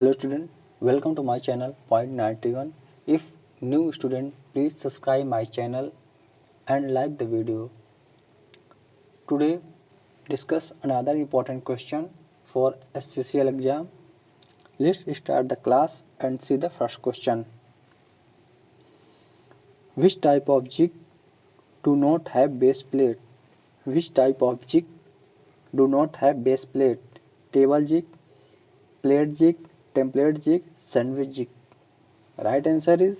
Hello student, welcome to my channel Point 91. If new student, please subscribe my channel and like the video. Today discuss another important question for SCCL exam. Let's start the class and see the first question. Which type of jig do not have base plate? Which type of jig do not have base plate? Table jig, plate jig, template jig, sandwich jig. Right answer is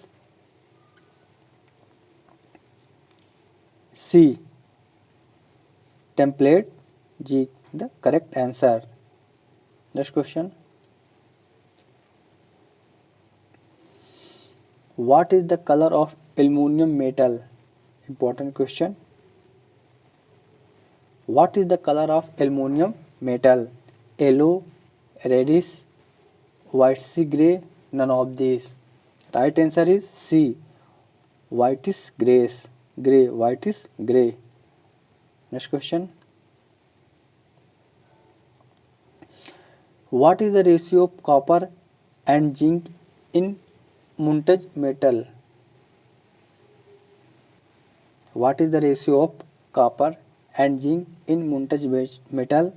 C. Template jig, the correct answer. Next question. What is the color of aluminum metal? Important question. What is the color of aluminum metal? Yellow, reddish, whitish gray, none of these. Right answer is C. Whitish grays. Gray, whitish gray. Next question. What is the ratio of copper and zinc in Muntaj metal? What is the ratio of copper and zinc in Muntaj metal?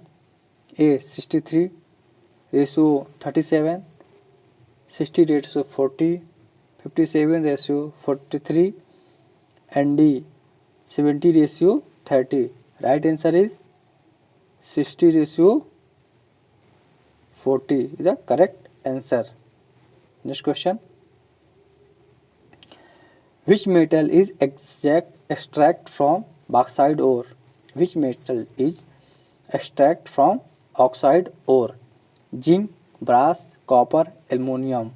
A 63, ratio 37, 60 ratio 40, 57 ratio 43, and D 70 ratio 30. Right answer is 60 ratio 40 is the correct answer. Next question. Which metal is extract from bauxite ore? Which metal is extract from oxide ore? Zinc, brass, copper, aluminum.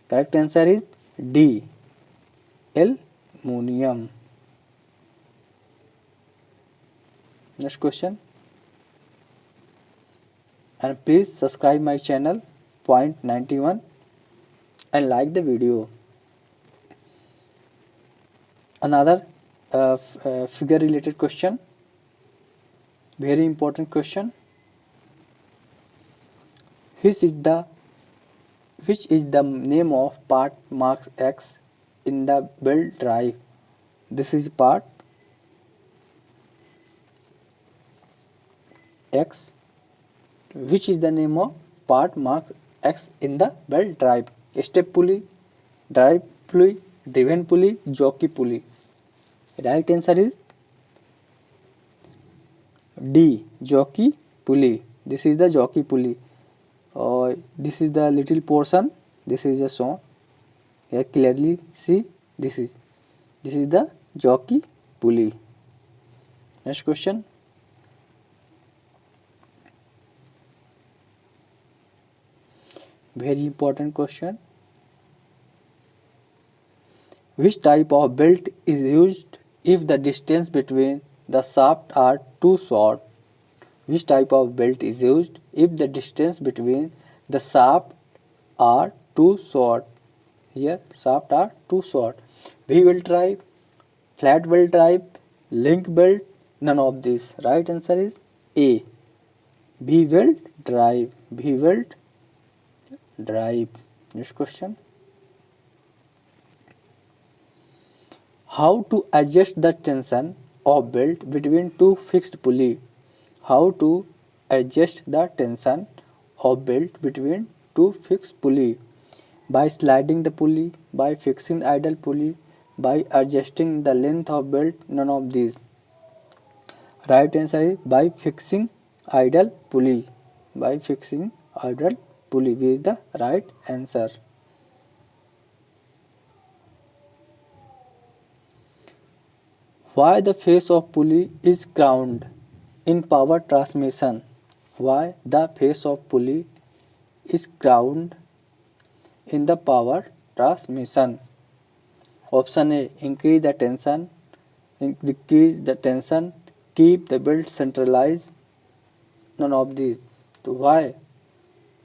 Correct answer is D. Aluminum. Next question. And please subscribe my channel Point 91 and like the video. Another figure related question. Very important question. Which is the name of part marks X in the belt drive? This is part X. Which is the name of part marks X in the belt drive? Step pulley, drive pulley, driven pulley, jockey pulley. Right answer is D. Jockey pulley. This is the jockey pulley. This is the little portion. This is a shown. Here clearly see this is the jockey pulley. Next question. Very important question. Which type of belt is used if the distance between the shafts are too short? Which type of belt is used if the distance between the shafts are too short? Here shafts are too short. V belt drive, flat belt drive, link belt, none of these. Right answer is A. V belt drive. V belt drive. Next question. How to adjust the tension of belt between two fixed pulley? How to adjust the tension of belt between two fixed pulley? By sliding the pulley, by fixing idle pulley, by adjusting the length of belt, none of these. Right answer is by fixing idle pulley. By fixing idle pulley is the right answer. Why the face of pulley is crowned in power transmission? Why the face of pulley is crowned in the power transmission? Option A, increase the tension, decrease the tension, keep the belt centralized. None of these. So why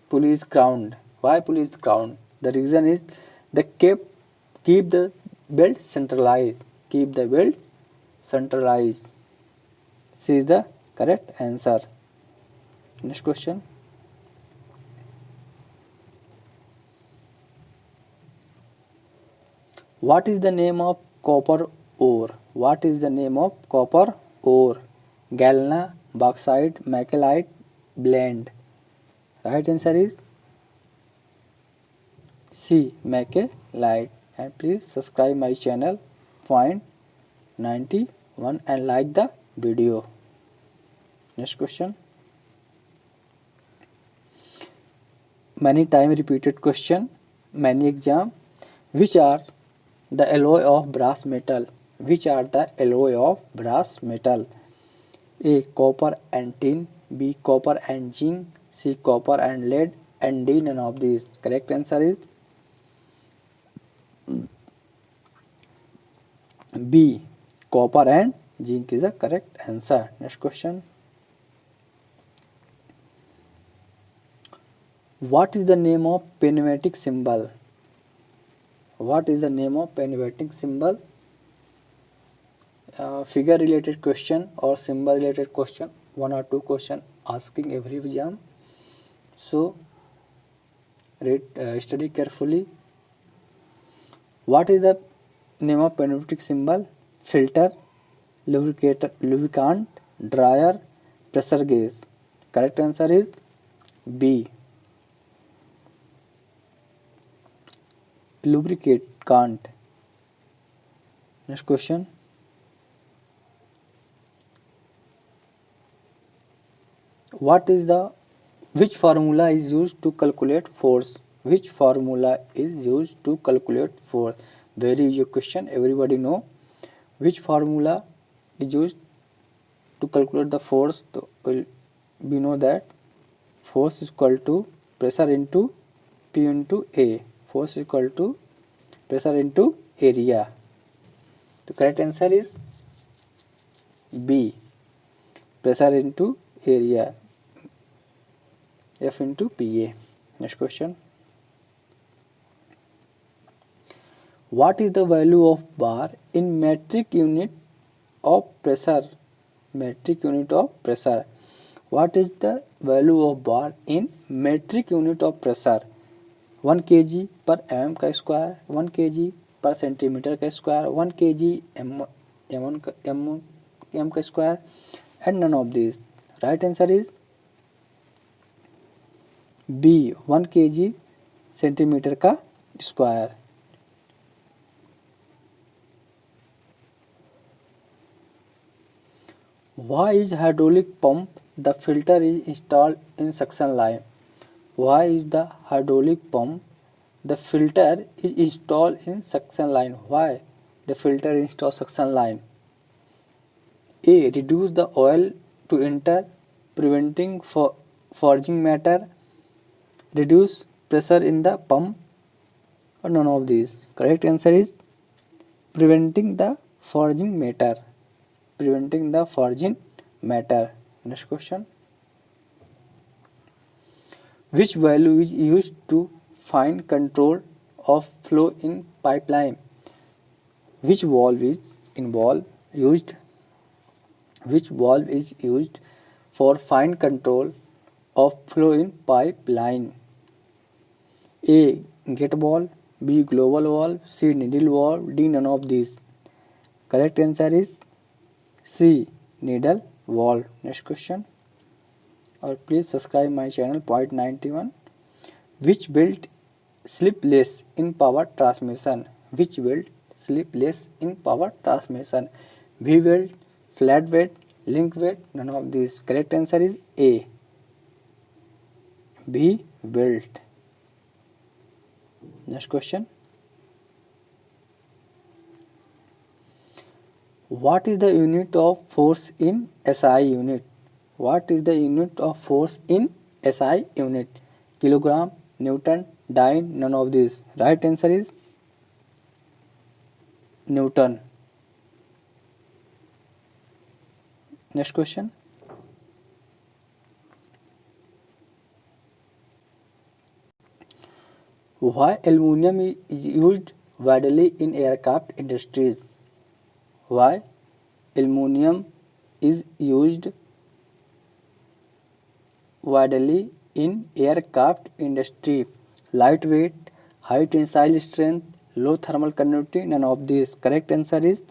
pulley is crowned? Why pulley is crowned? The reason is the keep the belt centralized. Keep the belt centralized. C is the correct answer. Next question. What is the name of copper ore? What is the name of copper ore? Galena, bauxite, macellite, blend. Right answer is C. Macellite. And please subscribe my channel. Point 91 and like the video. Next question. Many time repeated question. Many exam. Which are the alloy of brass metal? Which are the alloy of brass metal? A. Copper and tin. B. Copper and zinc. C. Copper and lead. And D. None of these. Correct answer is B. Copper and zinc is the correct answer. Next question. What is the name of pneumatic symbol? What is the name of pneumatic symbol? Figure related question or symbol related question. 1 or 2 question asking every exam. So read, study carefully. What is the name of pneumatic symbol? Filter, lubricant, dryer, pressure gauge. Correct answer is B. Lubricant. Next question. Which formula is used to calculate force? Which formula is used to calculate force? Very easy question, everybody know. Which formula is used to calculate the force? So, we know that force is equal to pressure into P into A. Force is equal to pressure into area. The correct answer is B. Pressure into area. F into PA. Next question. What is the value of bar in metric unit of pressure? Metric unit of pressure. What is the value of bar in metric unit of pressure? 1 kg per mm का square, 1 kg per centimetre का square, 1 kg m का square, and none of these. Right answer is B. 1 kg centimetre का square. Why is hydraulic pump the filter is installed in suction line? Why is the hydraulic pump the filter is installed in suction line? Why the filter is installed suction line? A. Reduce the oil to enter, preventing forging matter. Reduce pressure in the pump, or none of these. Correct answer is preventing the forging matter. Preventing the forging matter. Next question. Which value is used to find control of flow in pipeline? Which valve is used? Which valve is used for fine control of flow in pipeline? A. Gate valve. B. Global valve. C. Needle valve. D. None of these. Correct answer is C. Needle valve. Next question. Or please subscribe my channel. Point 91. Which belt slip less in power transmission? Which belt slip less in power transmission? V belt, flat belt, link belt, none of these. Correct answer is A. B belt. Next question. What is the unit of force in SI unit? What is the unit of force in SI unit? Kilogram, Newton, dyne, none of these. Right answer is Newton. Next question. Why aluminum is used widely in aircraft industries? Why aluminum is used widely in aircraft industry? Lightweight, high tensile strength, low thermal conductivity, none of these. Correct answer is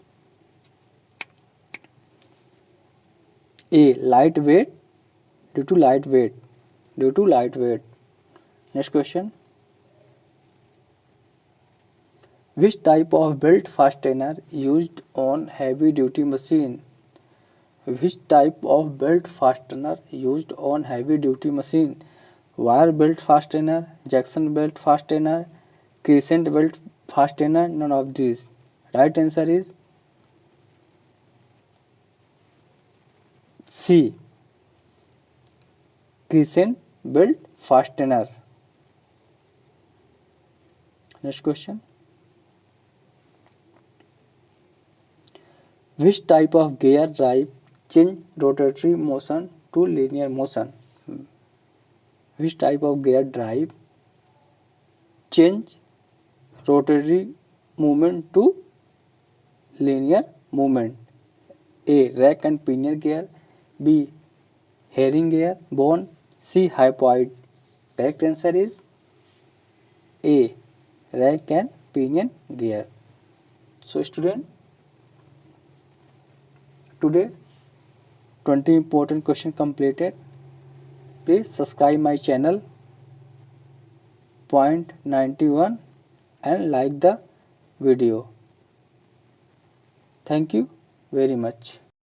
A, lightweight, due to lightweight. Next question. Which type of belt fastener used on heavy duty machine? Which type of belt fastener used on heavy duty machine? Wire belt fastener, Jackson belt fastener, crescent belt fastener, none of these. Right answer is C, crescent belt fastener. Next question. Which type of gear drive change rotatory motion to linear motion? Which type of gear drive change rotatory movement to linear movement? A, rack and pinion gear, B, herringbone, C, hypoid. Correct answer is A, rack and pinion gear. So student, today 20 important question completed. Please subscribe my channel Point 91 and like the video. Thank you very much.